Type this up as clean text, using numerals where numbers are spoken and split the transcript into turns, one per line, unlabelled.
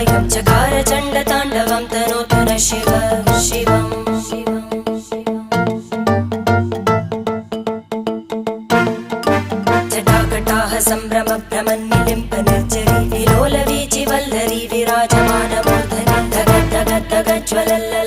कायं चकार चण्डताण्डवं तनोतु न शिव शिवम् जटाकटाह सम्भ्रम भ्रमन्निलिम्प निर्जरी विलोलवीचि वल्लरी विराजमानमूर्धनि धग धग धग ज्वलल्ल